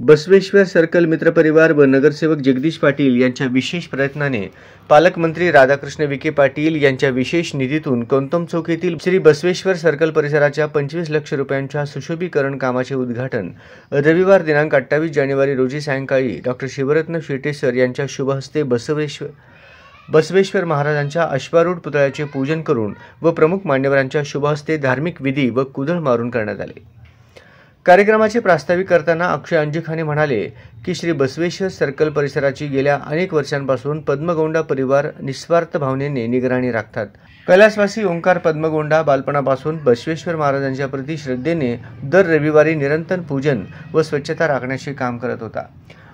Basaveshwar circle मित्रपरिवार व नगरसेवक जगदीश पाटील यांच्या विशेष प्रयत्नाने पालकमंत्री राधाकृष्ण विखे पाटील यांच्या विशेष निधीतून कौतम चौक येथील श्री बसवेश्वर सर्कल परिसराच्या 25 लाख रुपयांच्या सुशोभीकरण कामाचे उद्घाटन रविवार दिनांक 28 जानेवारी रोजी सायंकाळी डॉ. शिवरत्न शेटे सर यांच्या शुभ हस्ते बसवेश्वर महाराजांच्या अश्वारूढ पुतळ्याचे पूजन करून व प्रमुख मान्यवरांच्या शुभ हस्ते धार्मिक विधी व कुदळ मारून करण्यात आले। कार्यक्रमाचे प्रास्ताविक करताना अक्षय अंजिखाने म्हणाले की श्री बसवेश्वर सर्कल परिसराची गेल्या अनेक वर्षांपासून पद्मगौंडा परिवार निस्वार्थ भावनेने निगराणी राखतात। कैलासवासी ओंकार पद्मगौंडा बालपणापासून बसवेश्वर महाराजांच्या प्रति श्रद्धेने दर रविवारी निरंतर पूजन व स्वच्छता राखण्याचे काम करत होता।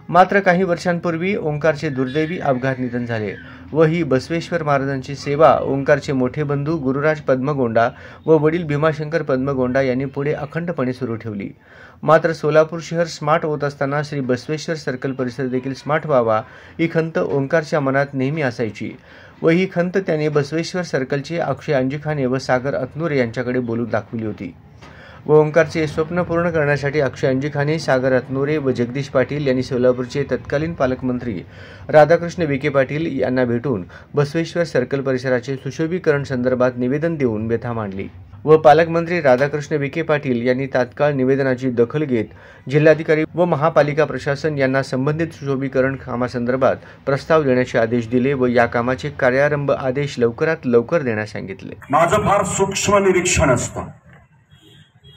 मात्र काही वर्षांपूर्वी ओंकारचे दुर्दैवी अपघात निधन झाले व ही बसवेश्वर महाराजांची सेवा ओंकारचे मोठे बंधू गुरुराज पद्मगौंडा व वडील भीमाशंकर पद्मगौंडा यांनी पुढे अखंडपणे सुरू ठेवली। मात्र सोलापूर शहर स्मार्ट होत असताना श्री बसवेश्वर सर्कल परिसर देखील स्मार्ट व्हावा ही खंत ओंकारच्या मनात नेहमी असायची व ही खंत त्याने बसवेश्वर सर्कलचे अक्षय अंजिखाने व सागर अतनुरे यांच्याकडे बोलून दाखवली होती व ओंकारचे स्वप्न पूर्ण करण्यासाठी अक्षय अंजिखाने, सागर अतनुरे व जगदीश पाटील यांनी सोलापूरचे तत्कालीन पालकमंत्री राधाकृष्ण विखे पाटील यांना भेटून बसवेश्वर सर्कल परिसराचे सुशोभीकरण संदर्भात निवेदन देऊन व्यथा मांडली व पालकमंत्री राधाकृष्ण विखे पाटील यांनी तात्काळ निवेदनाची दखल घेत जिल्हाधिकारी व महापालिका प्रशासन यांना संबंधित सुशोभीकरण कामासंदर्भात प्रस्ताव देण्याचे आदेश दिले व या कामाचे कार्यारंभ आदेश लवकरात लवकर देण्यास सांगितले। माझं फार सूक्ष्म निरीक्षण असतं।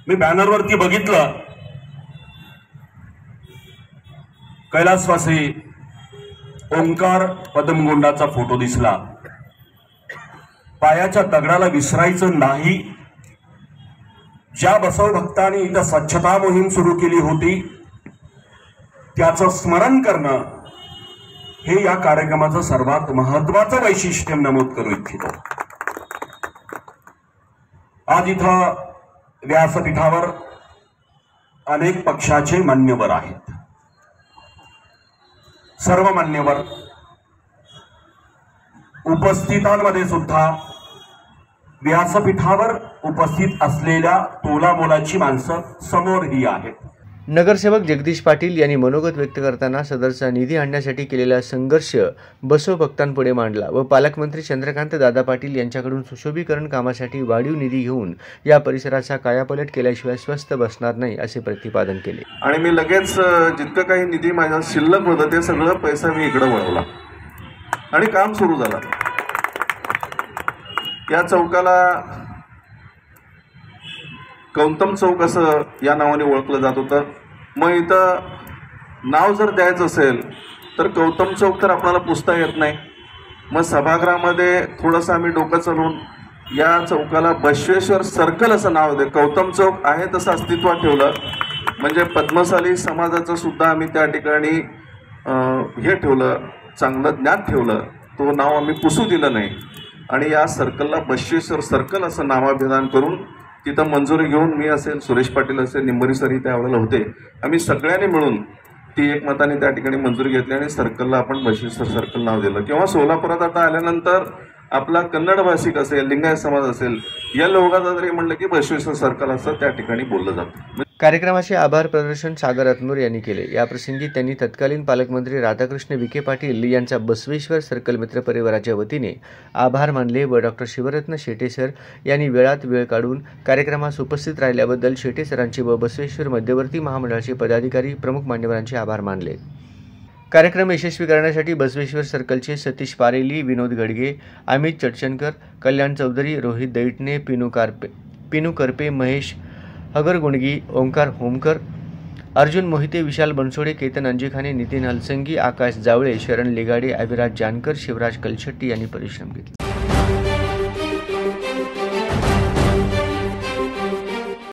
मी बॅनरवरती बघितलं कैलासवासी ओंकार पद्मगौंडाचा फोटो दिसला। पायाच्या दगडाला विसरायचं नाही। ज्या बसव भक्तांनी इथं स्वच्छता मोहीम सुरू केली होती त्याचं स्मरण करणं हे या कार्यक्रमाचं सर्वात महत्त्वाचं वैशिष्ट्य नमूद करू इच्छितो। आज इथं व्यासपीठावर अनेक पक्षाचे मान्यवर आहेत। सर्व मान्यवर उपस्थितांमध्ये सुद्धा व्यासपीठावर उपस्थित असलेल्या तोलामोलाची माणसं समोरही आहेत। नगरसेवक जगदीश पाटील यांनी मनोगत व्यक्त करताना सदरचा निधी आणण्यासाठी केलेला संघर्ष बसव भक्तांपुढे मांडला व पालकमंत्री चंद्रकांत दादा पाटील यांच्याकडून सुशोभीकरण कामासाठी वाढीव निधी घेऊन या परिसराचा कायापालट केल्याशिवाय स्वस्थ बसणार नाही असे प्रतिपादन केले। आणि मी लगेच जितकं काही निधी माझ्या शिल्लक होतं ते सगळं पैसा मी इकडे वळवला आणि काम सुरू झालं। या चौकाला कौतम चौक असं या नावाने ओळखलं जात होतं। मग इथं नाव जर द्यायचं असेल तर कौतम चौक तर आपल्याला पुसता येत नाही। मग सभागृहामध्ये थोडंसं आम्ही डोकं चालवून या चौकाला बसवेश्वर सर्कल असं नाव दे, कौतम चौक आहे तसं अस्तित्वात ठेवलं। म्हणजे पद्मशाली समाजाचं सुद्धा आम्ही त्या ठिकाणी हे ठेवलं, चांगलं ज्ञात ठेवलं, तो नाव आम्ही पुसू दिलं नाही आणि या सर्कलला बसवेश्वर सर्कल असं नावाभिधान करून तिथं मंजुरी घेऊन मी असेल, सुरेश पाटील असेल, निंबरी सरही त्यावेळेला होते, आम्ही सगळ्यांनी मिळून ती एकमताने त्या ठिकाणी मंजुरी घेतली आणि सर्कलला आपण बसवेश्वर सर्कल नाव दिलं। किंवा सोलापुरात आता आल्यानंतर आपला कन्नड भाषिक असेल, लिंगायत समाज असेल, या लोकांचं जरी म्हणलं की बसवेश्वर सर्कल असं त्या ठिकाणी बोललं जातं। कार्यक्रमाचे आभार प्रदर्शन सागर अतनुरे यांनी केले। या प्रसंगी त्यांनी तत्कालीन पालकमंत्री राधाकृष्ण विखे पाटील यांचा बसवेश्वर सर्कल मित्र परिवाराच्या वतीने आभार मानले व डॉ. शिवरत्न शेटे सर यांनी वेळात वेळ काढून कार्यक्रमास उपस्थित राहिल्याबद्दल शेटे सरांचे व बसवेश्वर मध्यवर्ती महामंडळाचे पदाधिकारी प्रमुख मान्यवरांचे आभार मानले। कार्यक्रम यशस्वी करण्यासाठी बसवेश्वर सर्कलचे सतीश पारेली, विनोद गडगे, अमित चटचनकर, कल्याण चौधरी, रोहित दैटणे, पिनू करपे, महेश हगरगुंडगी, ओंकार होमकर, अर्जुन मोहिते, विशाल बनसोडे, केतन अंजिखाने, नितीन हलसंगी, आकाश जावळे, शरण लिगाडे, अभिराज जानकर, शिवराज कलशेट्टी यांनी परिश्रम घेतले।